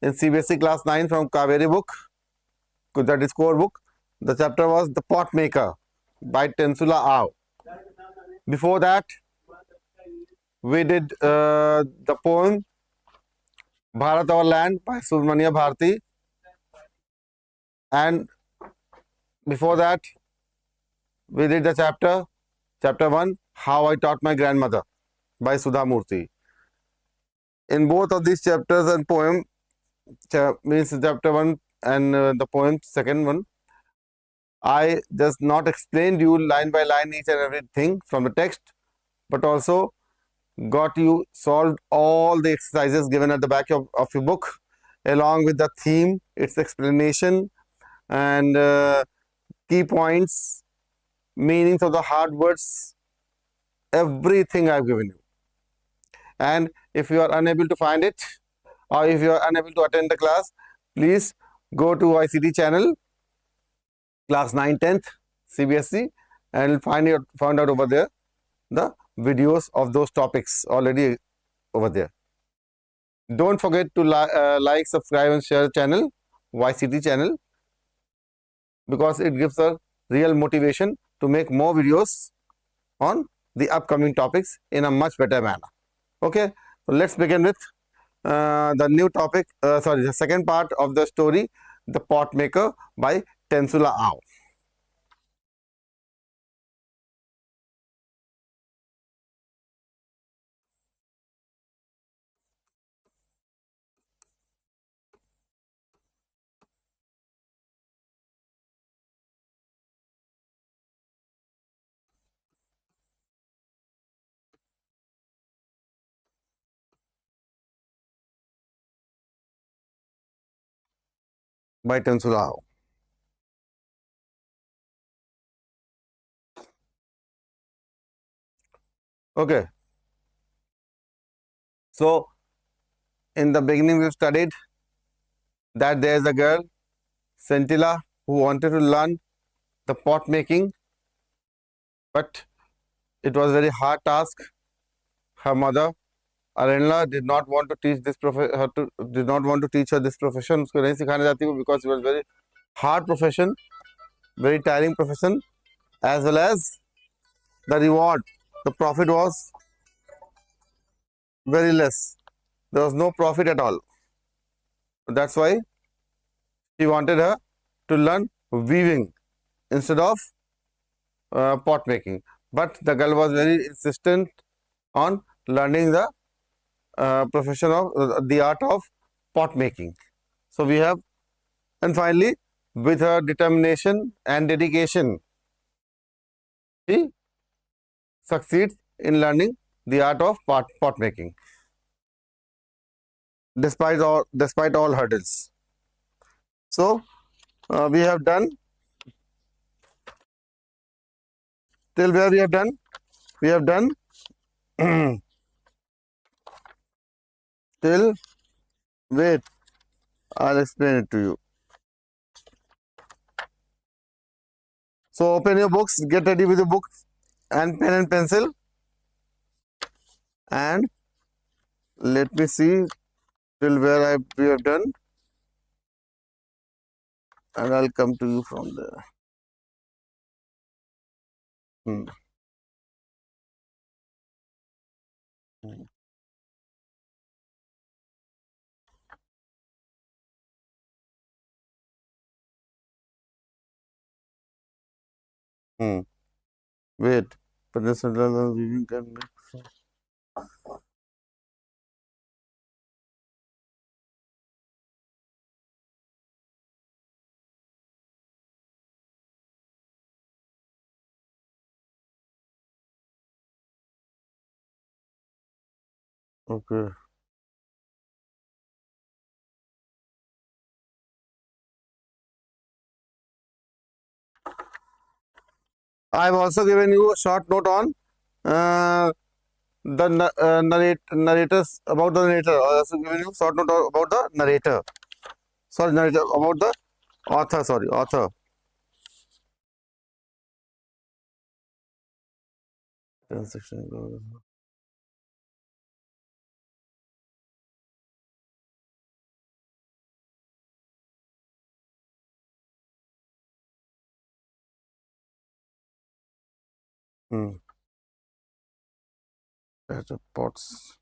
in CBSE class 9 from Kaveri book, that is core book. The chapter was The Pot Maker by Tensula Ao. Before that, we did the poem Bharat Our Land by Subramania Bharati, and before that, we did the chapter 1, How I Taught My Grandmother by Sudha Murthy. In both of these chapters and poem, means chapter 1 and the poem second one, I just not explained you line by line each and everything from the text, but also got you solved all the exercises given at the back of your book, along with the theme, its explanation, and key points, meanings of the hard words, everything I've given you. And if you are unable to find it, or if you are unable to attend the class, please go to ICT channel, class 9, 10th, CBSE, and find out over there the videos of those topics already over there. Don't forget to like, subscribe, and share the channel, YCT channel, because it gives a real motivation to make more videos on the upcoming topics in a much better manner. Okay, so let's begin with the new topic, the second part of the story, The Pot Maker by Tensula Ao. By Tensula Ao. Okay, so in the beginning we studied that there is a girl, Scintilla, who wanted to learn the pot making, but it was a very hard task. Her mother, Arenla, did not want to teach her this profession. उसको नहीं सिखाने जाती वो, because it was very hard profession, very tiring profession, as well as the reward, the profit was very less. There was no profit at all. That's why she wanted her to learn weaving instead of pot making. But the girl was very insistent on learning the profession of the art of pot making. So we have, and finally, with her determination and dedication, she succeeds in learning the art of pot making, despite all hurdles. So we have done till where we have done. We have done till, wait, I'll explain it to you. So open your books, get ready with your books and pen and pencil, and let me see till where we have done, and I'll come to you from there. Wait, but this weaving can make. Okay. I've also given you a short note on the narrators, about the narrator. I've also given you a short note about the narrator. Sorry, narrator, about the author. Sorry, author. Transaction. Hmm. That's the pots.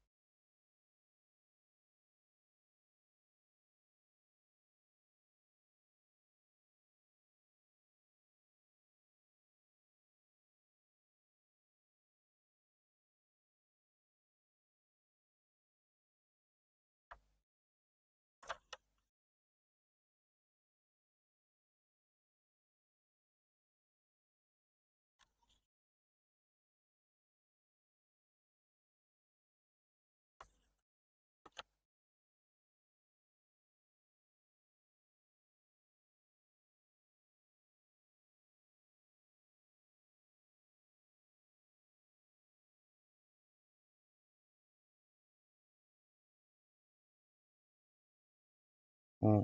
Hmm.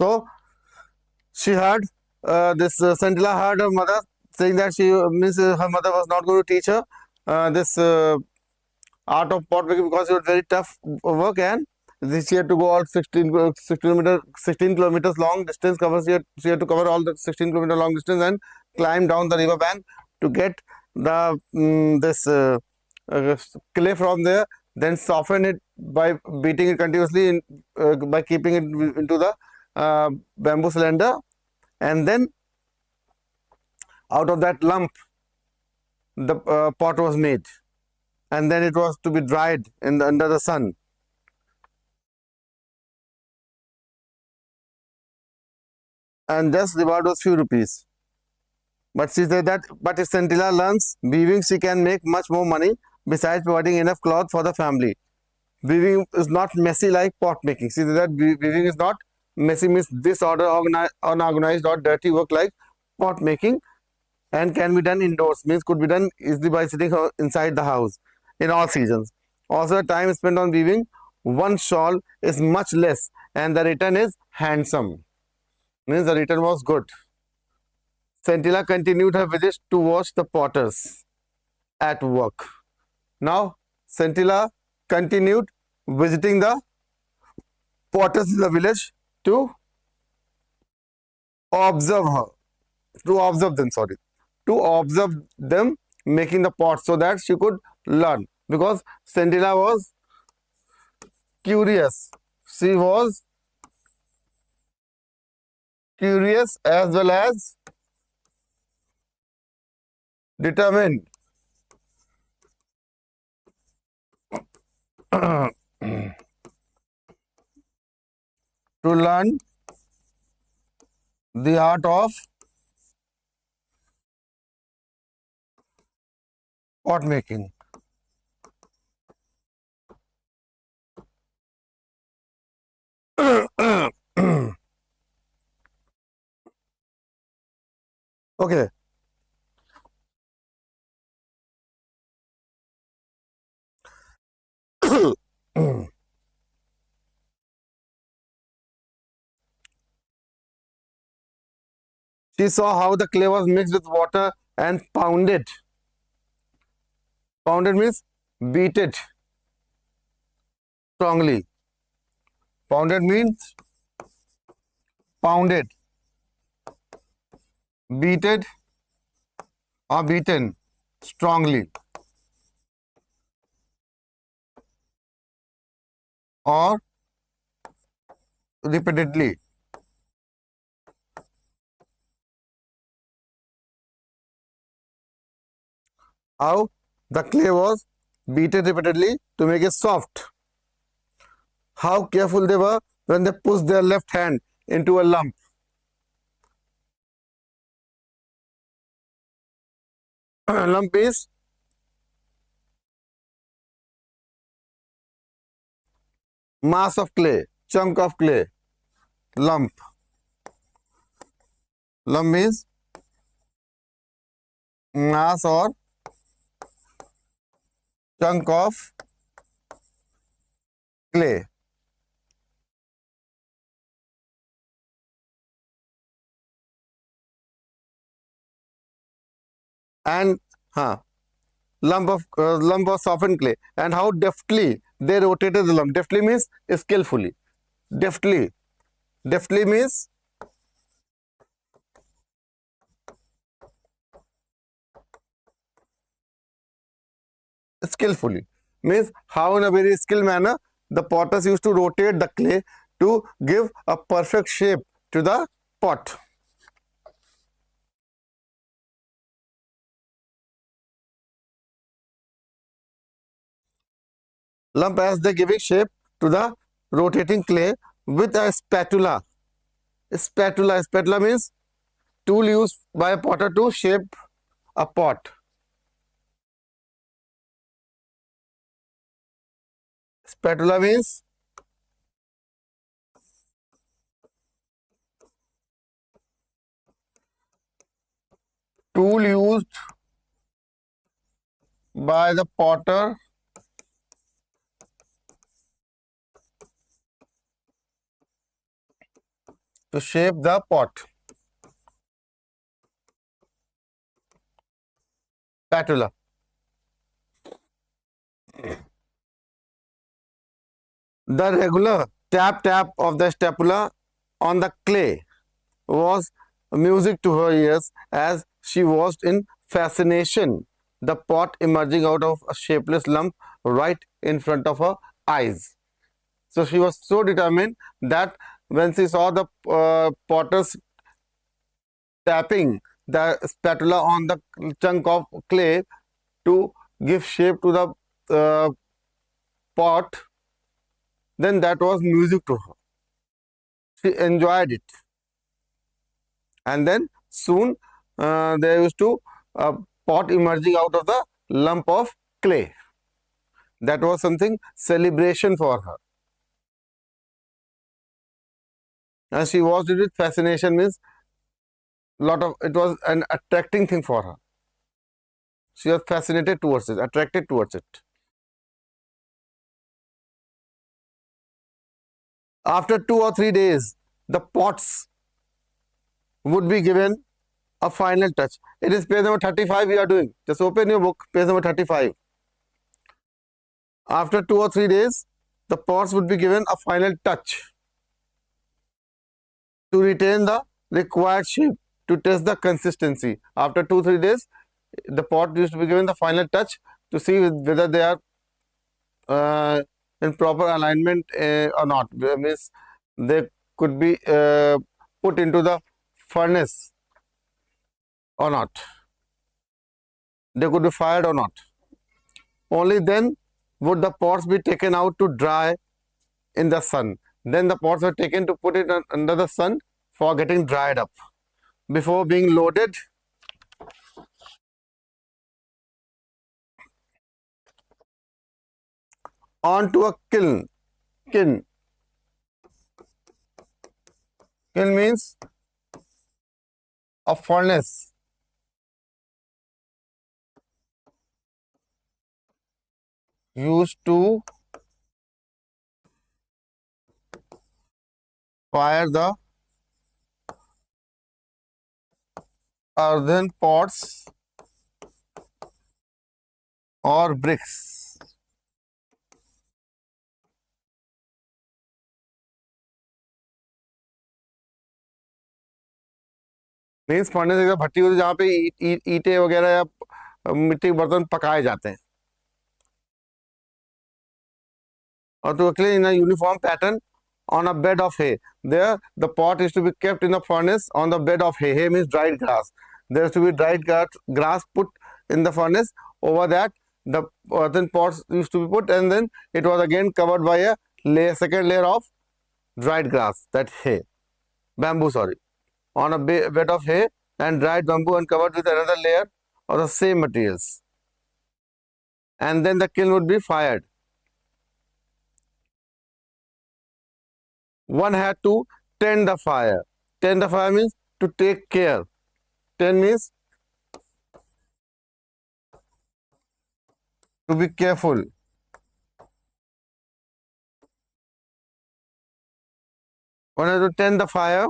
So she heard this Sandila heard her mother saying that she means her mother was not going to teach her this art of pot making because it was very tough work, and this she had to go out 16 kilometers long distance cover. She had to cover all the 16-kilometer long distance and climb down the river bank to get the this uh, clay from there, then soften it by beating it continuously by keeping it into the bamboo cylinder, and then out of that lump the pot was made, and then it was to be dried under the sun. And just reward was few rupees. But she said that, but if Centilla learns weaving, she can make much more money besides providing enough cloth for the family. Weaving is not messy like pot making. See that weaving is not messy, means disorder, unorganized or dirty work like pot making, and can be done indoors, means could be done easily by sitting inside the house in all seasons. Also, the time spent on weaving one shawl is much less, and the return is handsome. Means the return was good. Centilla continued her visits to watch the potters at work. Now, Centilla continued visiting the potters in the village to observe her, to observe them, sorry, to observe them making the pots so that she could learn. Because Centilla was curious. She was curious as well as determined to learn the art of pot making. Okay. She saw how the clay was mixed with water and pounded. Pounded means beat it strongly. Pounded means pounded, beaten or beaten strongly or repeatedly. How the clay was beaten repeatedly to make it soft. How careful they were when they pushed their left hand into a lump. Lump is mass of clay, chunk of clay. Lump. Lump means mass or chunk of clay. And huh, lump of softened clay, and how deftly they rotated the lump. Deftly means skillfully. Deftly. Deftly means skillfully. Means how in a very skilled manner the potters used to rotate the clay to give a perfect shape to the pot. Lump as they giving shape to the rotating clay with a spatula. Spatula. Spatula means tool used by a potter to shape a pot. Spatula means tool used by the potter to shape the pot. Spatula. The regular tap of the spatula on the clay was music to her ears as she watched in fascination the pot emerging out of a shapeless lump right in front of her eyes. So she was so determined that when she saw the potters tapping the spatula on the chunk of clay to give shape to the pot, then that was music to her. She enjoyed it. And then soon there used to a pot emerging out of the lump of clay. That was something celebration for her. And she watched it with fascination, means it was an attracting thing for her. She was fascinated towards it, attracted towards it. After 2 or 3 days, the pots would be given a final touch. It is page number 35 we are doing. Just open your book, page number 35. After 2 or 3 days, the pots would be given a final touch to retain the required shape, to test the consistency. After 2 or 3 days, the pot used to be given the final touch to see whether they are in proper alignment or not. Means they could be put into the furnace or not. They could be fired or not. Only then would the pots be taken out to dry in the sun. Then the pots were taken to put it under the sun for getting dried up before being loaded onto a kiln. Kiln. Kiln means a furnace used to fire the earthen pots or bricks. Means furnace एक भट्टी होती है जहाँ पे ईंटें वगैरह या मिट्टी के बर्तन पकाए जाते हैं. Or to clean in a uniform pattern on a bed of hay. There, the pot is to be kept in the furnace on the bed of hay. Hay means dried grass. There is to be dried grass put in the furnace. Over that, the earthen pots used to be put, and then it was again covered by a second layer of dried grass, that hay, bamboo, sorry, on a bed of hay and dried bamboo and covered with another layer of the same materials. And then the kiln would be fired. One had to tend the fire. Tend the fire means to take care. Tend means to be careful. One had to tend the fire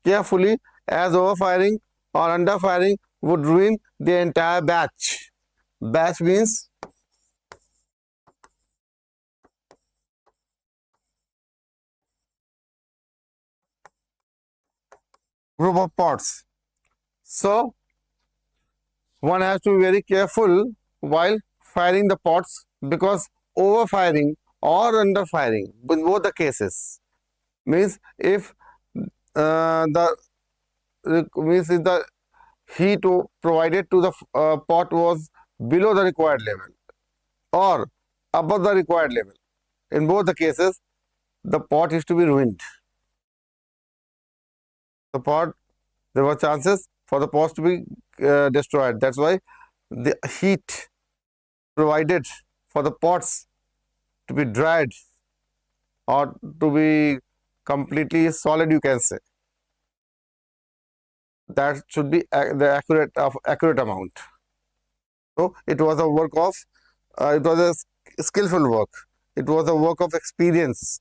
carefully, as overfiring or underfiring would ruin the entire batch. Batch means group of pots. So one has to be very careful while firing the pots, because overfiring or underfiring in both the cases means if the means if the heat provided to the pot was below the required level or above the required level, in both the cases the pot is to be ruined. The pot, there were chances for the pots to be destroyed. That's why the heat provided for the pots to be dried or to be completely solid, you can say, that should be the accurate amount. So it was a work of it was a skillful work. It was a work of experience.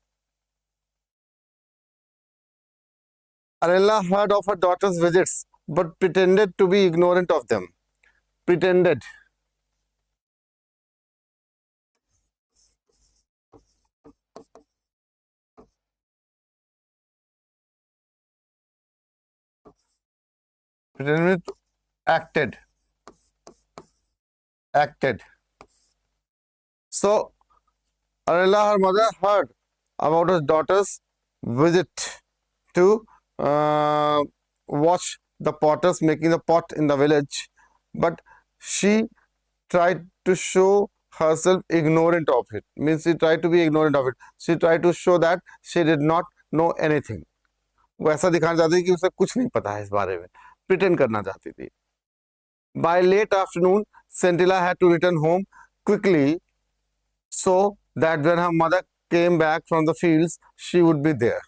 Arella heard of her daughter's visits but pretended to be ignorant of them. Pretended. Pretended. Acted. Acted. So Arella, her mother, heard about her daughter's visit to watch the potters making the pot in the village, but she tried to show herself ignorant of it. Means she tried to be ignorant of it. She tried to show that she did not know anything. वो ऐसा दिखाना चाहती थी कि उसे कुछ नहीं पता है इस बारे में, प्रिटेंड करना चाहती थी. By late afternoon, Scintilla had to return home quickly so that when her mother came back from the fields, she would be there.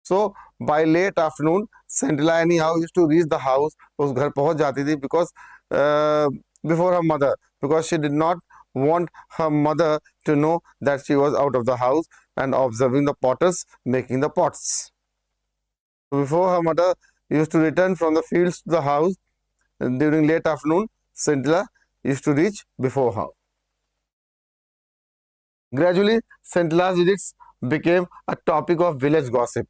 So by late afternoon, Scintilla anyhow used to reach the house. उस घर पहुंच जाती थी because before her mother, because she did not want her mother to know that she was out of the house and observing the potters making the pots. So before her mother used to return from the fields to the house during late afternoon, Scintilla used to reach before her. Gradually, Scintilla's visits became a topic of village gossip.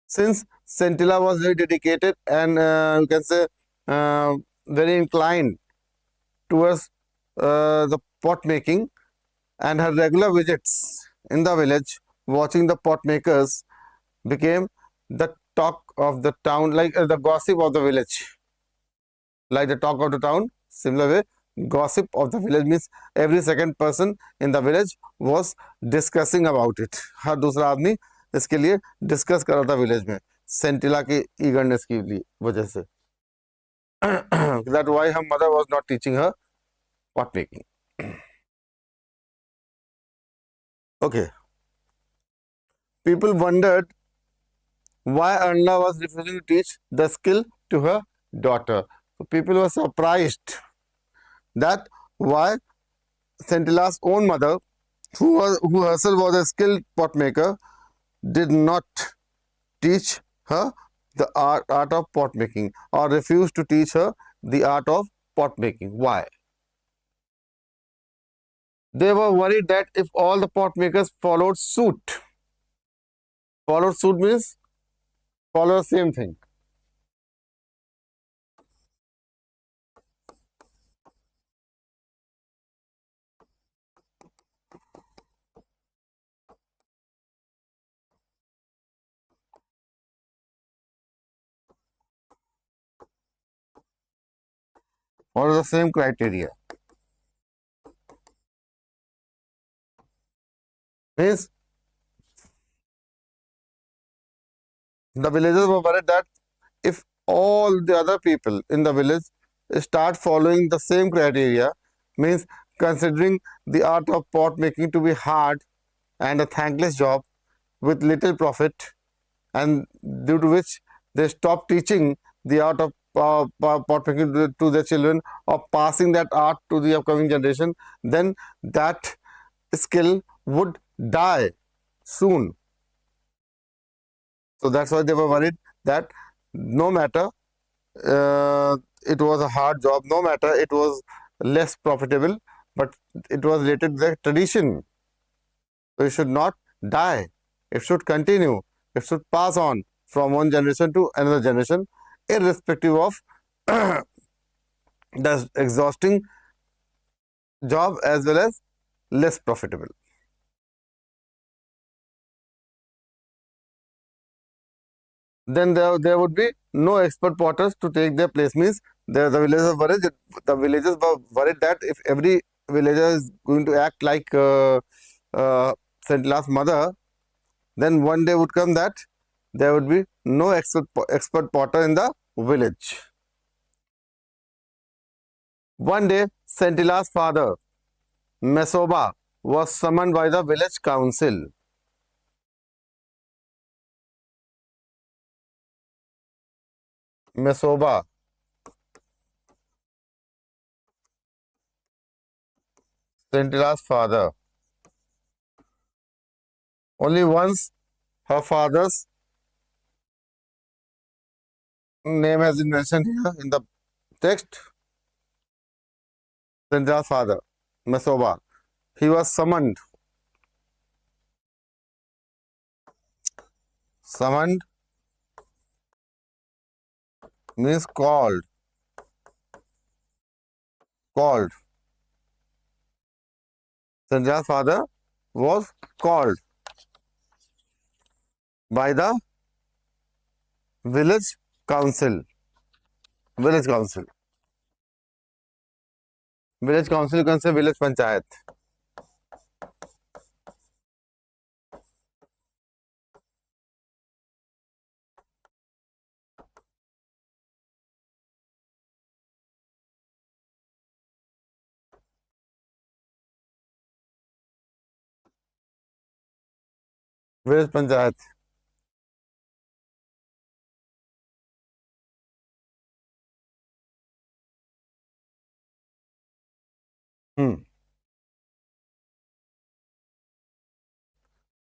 Since Scintilla was very dedicated and you can say very inclined towards the pot making, and her regular visits in the village watching the pot makers became the talk of the town, like the gossip of the village. Like the talk of the town, similar way, gossip of the village means every second person in the village was discussing about it. हर दूसरा आदमी इसके लिए discuss कर रहा था village में, सेंटिला की eagerness की वजह से. That why her mother was not teaching her pot making. Okay. People wondered why Anna was refusing to teach the skill to her daughter. So people were surprised that why Scintilla's own mother, who herself was a skilled pot maker, did not teach her the art of pot making, or refused to teach her the art of pot making. Why? They were worried that if all the pot makers followed suit means follow the same thing. Follow the same criteria. Means the villagers were worried that if all the other people in the village start following the same criteria, means considering the art of pot making to be hard and a thankless job with little profit, and due to which they stop teaching the art of pot making to their children, or passing that art to the upcoming generation, then that skill would die soon. So that's why they were worried that no matter it was a hard job, no matter it was less profitable, but it was related to the tradition. So it should not die. It should continue. It should pass on from one generation to another generation, irrespective of the exhausting job as well as less profitable. Then there would be no expert potters to take their place. Means the villagers were worried that if every villager is going to act like Scintilla's mother, then one day would come that there would be no expert potter in the village. One day, Scintilla's father, Mesoba, was summoned by the village council. Mesoba, Scintilla's father. Only once her father's name has been mentioned here in the text. Scintilla's father, Mesoba. He was summoned. Summoned means called. Called. Scintilla's father was called by the village council. Village council. Village council, you can say village panchayat. Village panchayat.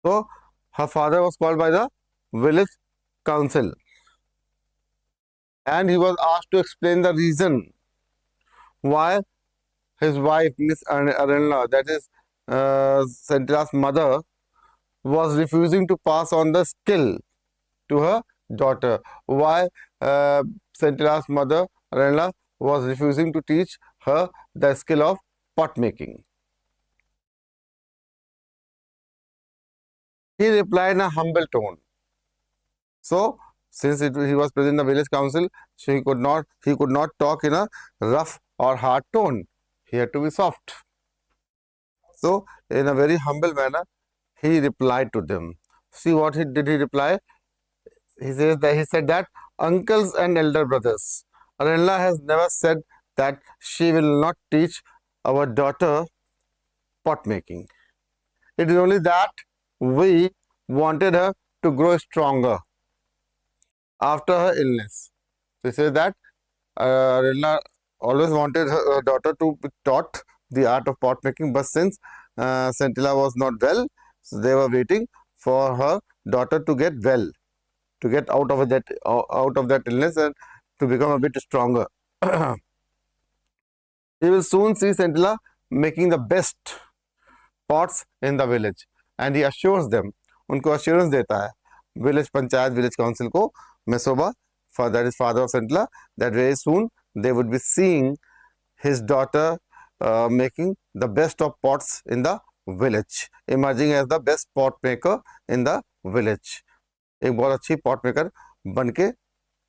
So her father was called by the village council, and he was asked to explain the reason why his wife, Miss Aranla, that is Scintilla's mother, was refusing to pass on the skill to her daughter. Why Scintilla's mother, Aranla, was refusing to teach her the skill of pot making. He replied in a humble tone. So, since he was present in the village council, so he could not talk in a rough or hard tone. He had to be soft. So, in a very humble manner, he replied to them. See what he reply? He said that uncles and elder brothers, Aranla has never said that she will not teach our daughter pot making. It is only that we wanted her to grow stronger after her illness. So he says that Aranla always wanted her daughter to be taught the art of pot making, but since Scintilla was not well, so they were waiting for her daughter to get well, to get out of that illness and to become a bit stronger. He will soon see Scintilla making the best pots in the village, and he assures them, उनको assurance देता है village panchayat, village council को, Mesoba, that is father of Scintilla, that very soon they would be seeing his daughter making the best of pots in the village, emerging as the best pot maker in the village. एक बहुत अच्छी pot maker बन के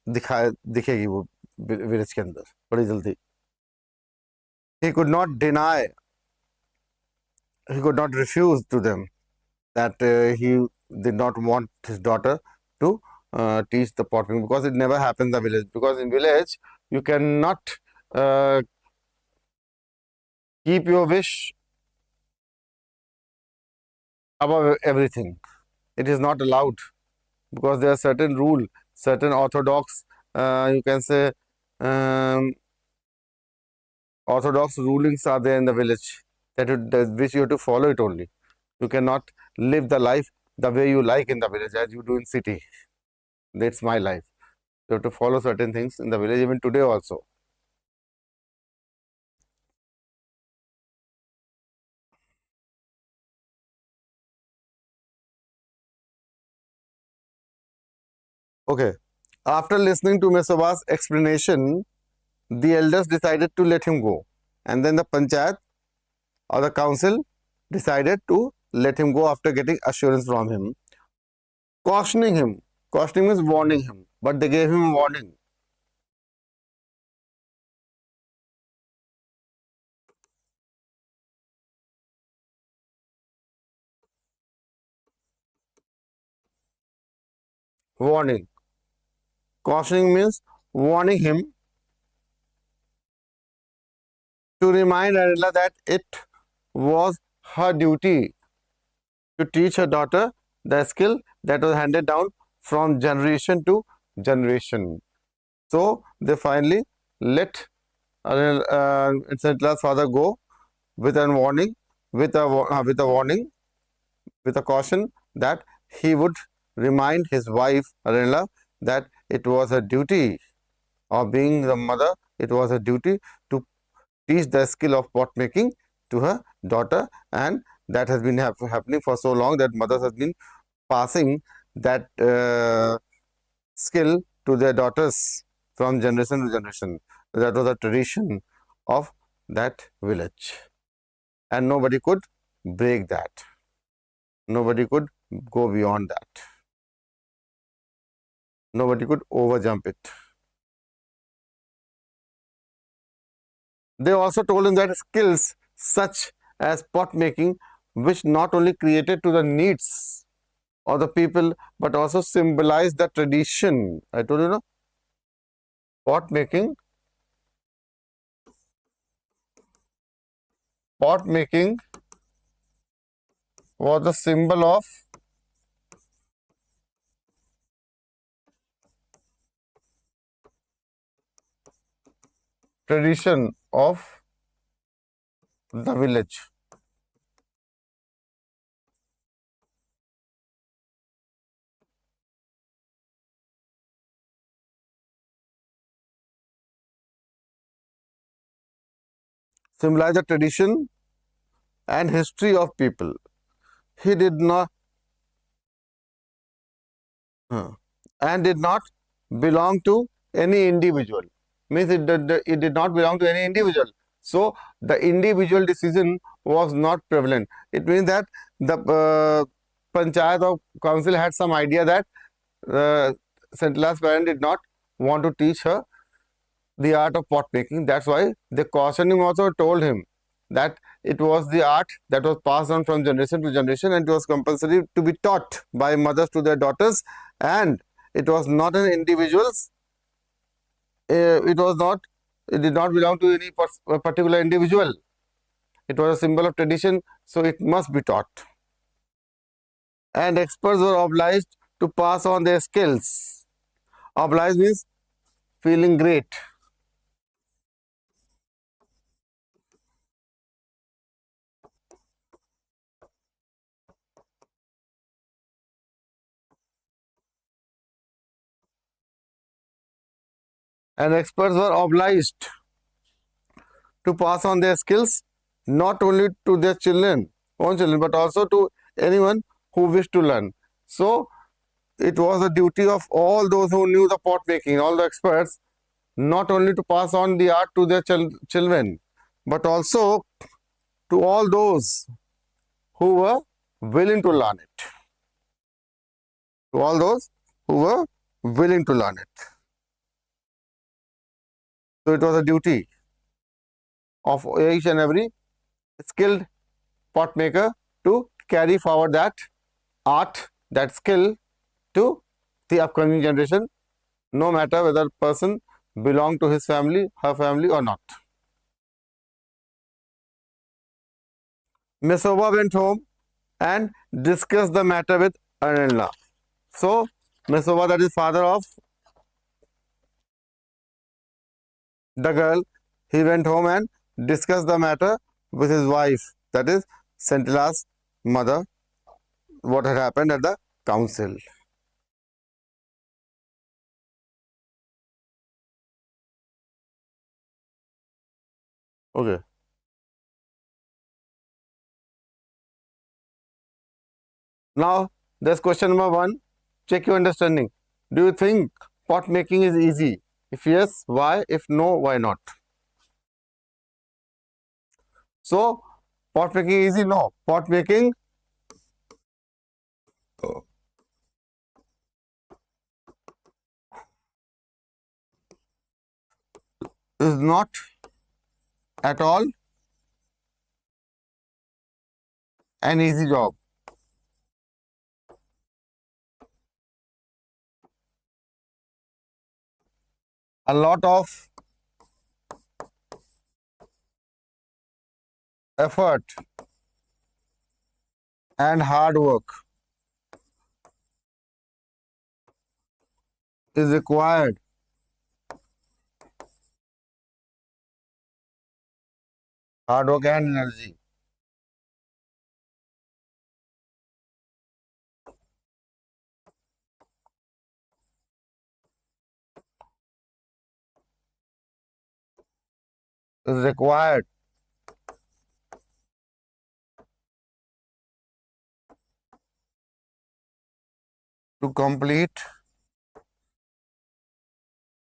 दिखेगी वो village के अंदर बड़ी जल्दी. He could not deny, he could not refuse to them that he did not want his daughter to teach the pot making, because it never happens in the village. Because in village you cannot keep your wish above everything. It is not allowed, because there are certain rule, certain orthodox, you can say orthodox rulings are there in the village that which you have to follow it only. You cannot live the life the way you like in the village as you do in city. That's my life. You have to follow certain things in the village, even today also. Okay. After listening to Mesoba's explanation, the elders decided to let him go. And then the panchayat or the council decided to let him go after getting assurance from him, cautioning him. Cautioning means warning him, but they gave him a warning. Warning. Cautioning means warning him to remind Anila that it was her duty to teach her daughter the skill that was handed down from generation to generation. So they finally let Santala's father go with a warning, with a warning, with a caution that he would remind his wife Aranila that it was her duty of being the mother. It was her duty to teach the skill of pot making to her daughter, and that has been happening for so long that mothers have been passing that skill to their daughters from generation to generation. That was a tradition of that village, and nobody could break that. Nobody could go beyond that. Nobody could overjump it. They also told him that skills such as pot making, which not only created to the needs of the people but also symbolize the tradition. I told you, no, pot making was the symbol of tradition of the village. Symbolize the tradition and history of people. He did not and did not belong to any individual. Means it did not belong to any individual. So the individual decision was not prevalent. It means that the panchayat or council had some idea that Santala's parent did not want to teach her the art of pot making. That's why the cautioning also told him that it was the art that was passed on from generation to generation, and it was compulsory to be taught by mothers to their daughters, and it was not an individual's. It did not belong to any particular individual. It was a symbol of tradition, so it must be taught. And experts were obliged to pass on their skills. Obliged means feeling great. And experts were obliged to pass on their skills not only to their own children, but also to anyone who wished to learn. So it was the duty of all those who knew the pot making, all the experts, not only to pass on the art to their children, but also to all those who were willing to learn it. To all those who were willing to learn it. So it was a duty of each and every skilled pot maker to carry forward that art, that skill to the upcoming generation, no matter whether person belong to his family, her family or not. Mesoba went home and discussed the matter with Anila. So Mesoba, that is father of the girl, he went home and discussed the matter with his wife, that is Santala's mother, what had happened at the council. Okay. Now, there's question number 1. Check your understanding. Do you think pot making is easy? If yes, why? If no, why not? So, pot making easy? No. Pot making is not at all an easy job. A lot of effort and hard work is required hard work and energy is required to complete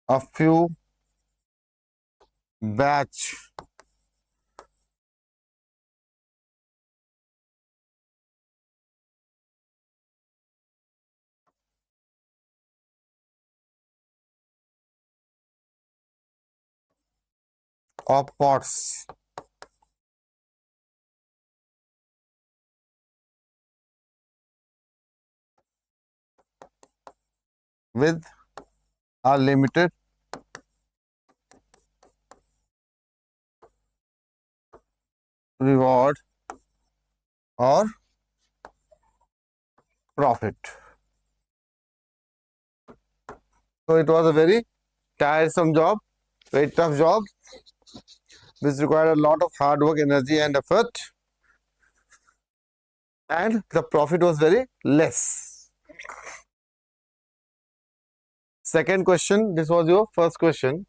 a few batch of pots with a limited reward or profit. So it was a very tiresome job, very tough job, which required a lot of hard work, energy, and effort, and the profit was very less. Second question, this was your first question.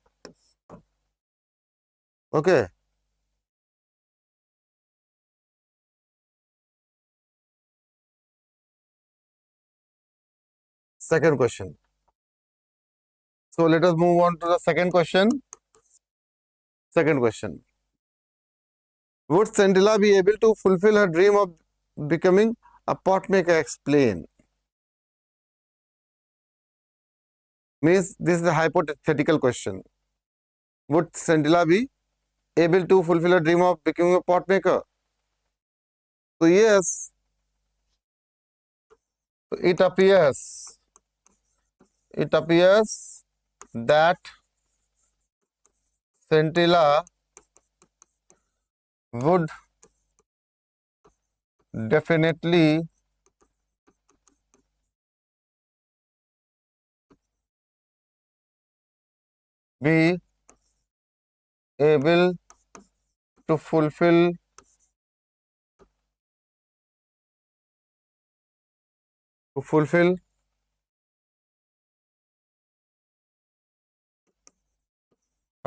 Okay. Second question. So let us move on to the second question. Second question. Would Scintilla be able to fulfill her dream of becoming a pot maker? Explain. Means this is a hypothetical question. Would Scintilla be able to fulfill her dream of becoming a pot maker? So yes, it appears that Scintilla would definitely be able to fulfill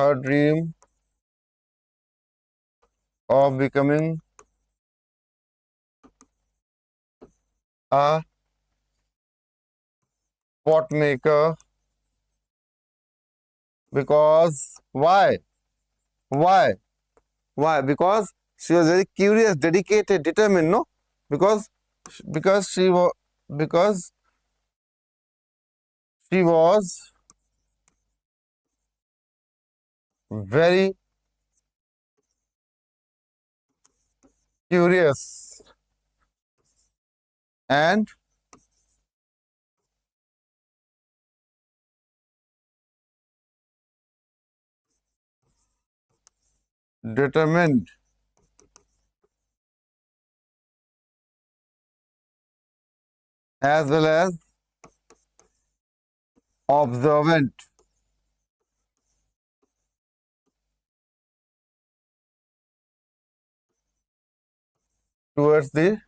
her dream of becoming a pot maker. Because why? Why? Why? Because she was very curious, dedicated, determined. No, because because she was very curious and determined, as well as observant towards the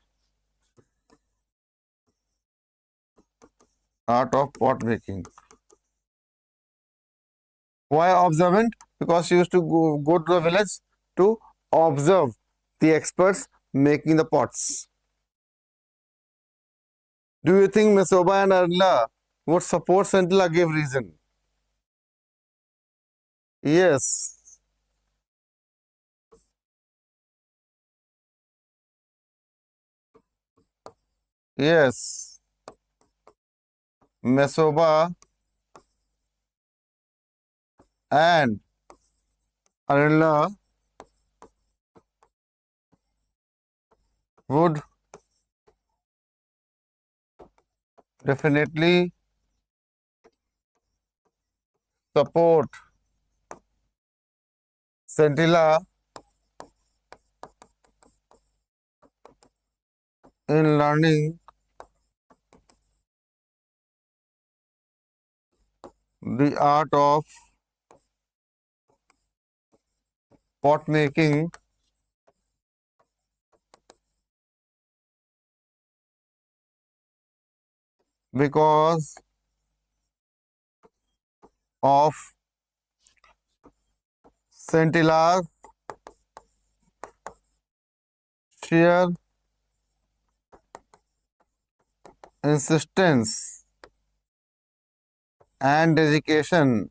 art of pot making. Why observant? Because she used to go to the village to observe the experts making the pots. Do you think Mesoba and Arla would support Scintilla give reason? Yes. Yes. Mesoba and Arilla would definitely support Scintilla in learning the art of pot making because of Scintilla's sheer insistence and dedication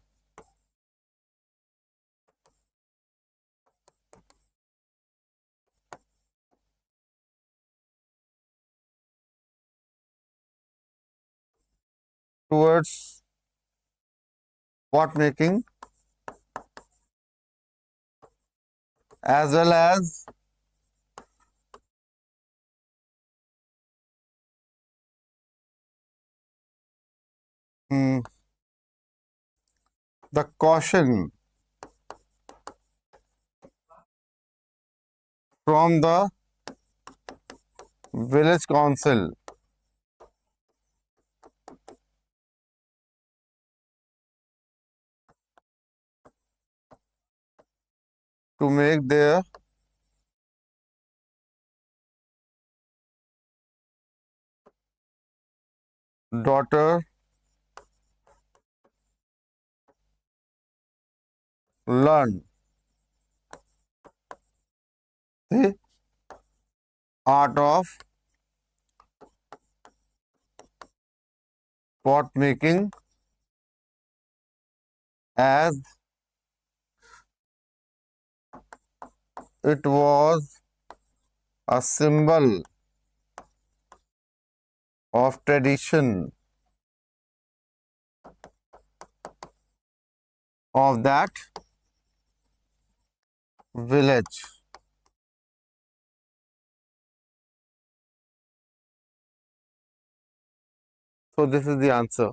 towards pot making as well as mm, the caution from the village council to make their daughter learn the art of pot making as it was a symbol of tradition of that village. So this is the answer.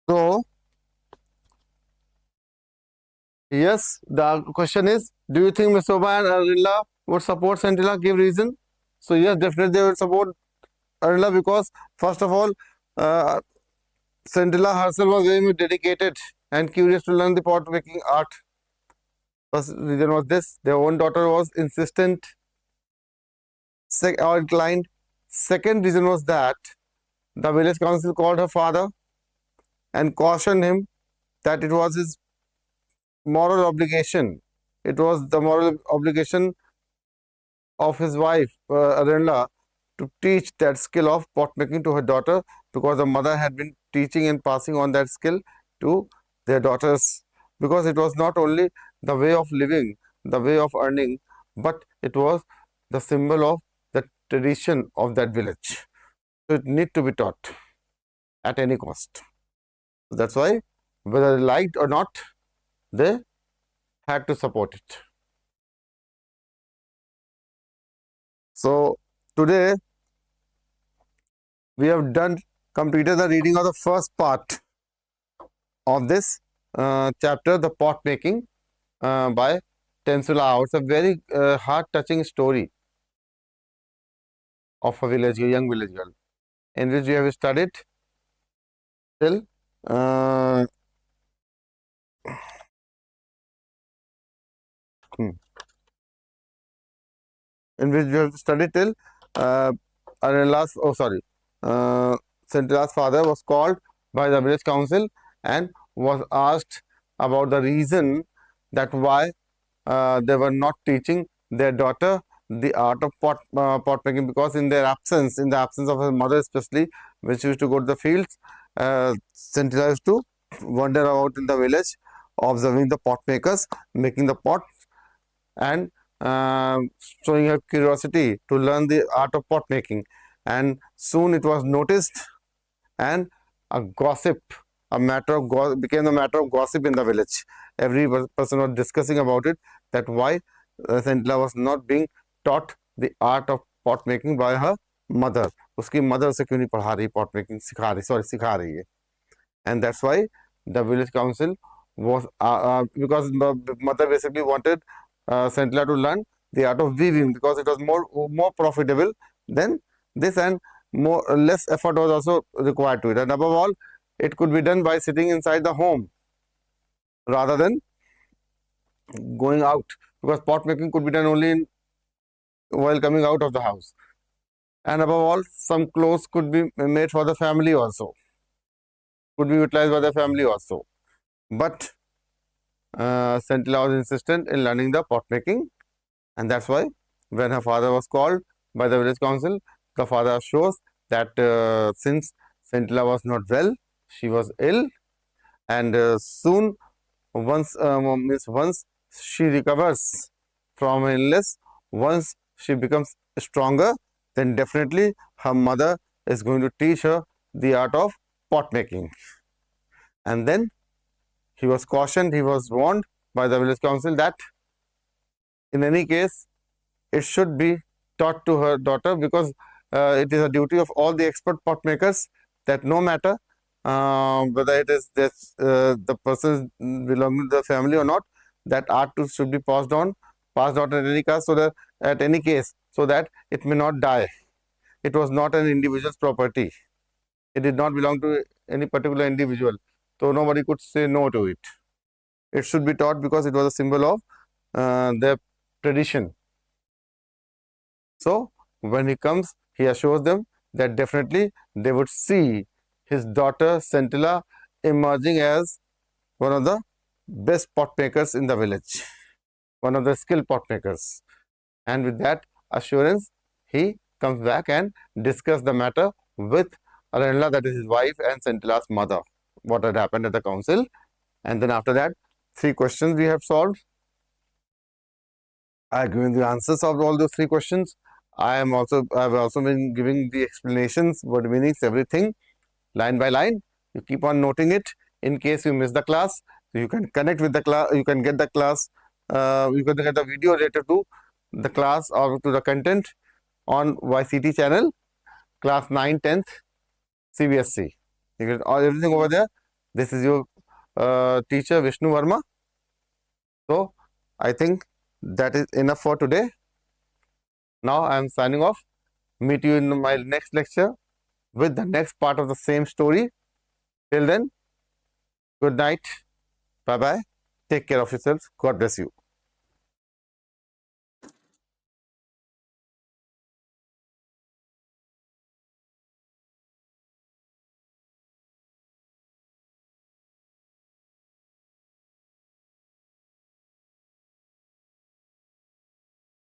So yes, the question is, do you think Misoba and Arilla would support Scintilla? Give reason. So yes, definitely they would support Arilla because first of all, uh, Scintilla herself was very much dedicated and curious to learn the pot making art. First reason was this: their own daughter was insistent or inclined. Second reason was that the village council called her father and cautioned him that it was his moral obligation. It was the moral obligation of his wife, Arenla, to teach that skill of pot making to her daughter because the mother had been teaching and passing on that skill to their daughters. Because it was not only the way of living, the way of earning, but it was the symbol of the tradition of that village. So it need to be taught at any cost. That's why, whether they liked or not, they had to support it. So today we have completed the reading of the first part of this chapter, the pot making by Tensula. It's a very heart-touching story of a village, a young village girl, in which we have studied till uh, hmm, in which we have studied till Arella's, Scintilla's father was called by the village council and was asked about the reason that why they were not teaching their daughter the art of pot making, because in the absence of her mother especially, when she used to go to the fields, Scintilla used to wander about in the village observing the pot makers making the pot and showing her curiosity to learn the art of pot making. And soon it was noticed, and a gossip, became a matter of gossip in the village. Every person was discussing about it, that why Scintilla was not being taught the art of pot making by her mother. उसकी mother से क्यों नहीं पढ़ा रही pot making, सिखा रही है. And that's why the village council was because mother basically wanted Scintilla to learn the art of weaving, because it was more profitable than this, and less effort was also required to it. And above all, it could be done by sitting inside the home rather than going out, because pot making could be done only while coming out of the house. And above all, some clothes could be made for the family also, could be utilized by the family also. But Scintilla was insistent in learning the pot making, and that's why when her father was called by the village council, the father shows that since Scintilla was not well, she was ill, and soon once she recovers from her illness, once she becomes stronger, then definitely her mother is going to teach her the art of pot making. And then he was cautioned, he was warned by the village council that in any case it should be taught to her daughter, because it is a duty of all the expert pot makers that no matter whether it is this, the person belonging to the family or not, that art too should be passed on in any case, so that at any case, so that it may not die. It was not an individual's property. It did not belong to any particular individual, so nobody could say no to it. It should be taught because it was a symbol of their tradition. So when he comes, he assures them that definitely they would see his daughter Scintilla emerging as one of the best pot makers in the village, one of the skilled pot makers. And with that assurance, he comes back and discusses the matter with Aranella, that is his wife, and Scintilla's mother, what had happened at the council. And then after that, 3 questions we have solved. I have given the answers of all those 3 questions. I have also been giving the explanations, word meanings, everything, line by line. You keep on noting it in case you miss the class. So you can connect with the class. You can get the class. You can get the video related to the class or to the content on YCT channel, class 9, 10th, CBSE. You get everything over there. This is your teacher Vishnu Verma. So I think that is enough for today. Now I am signing off. Meet you in my next lecture with the next part of the same story. Till then, good night. Bye bye. Take care of yourselves. God bless you.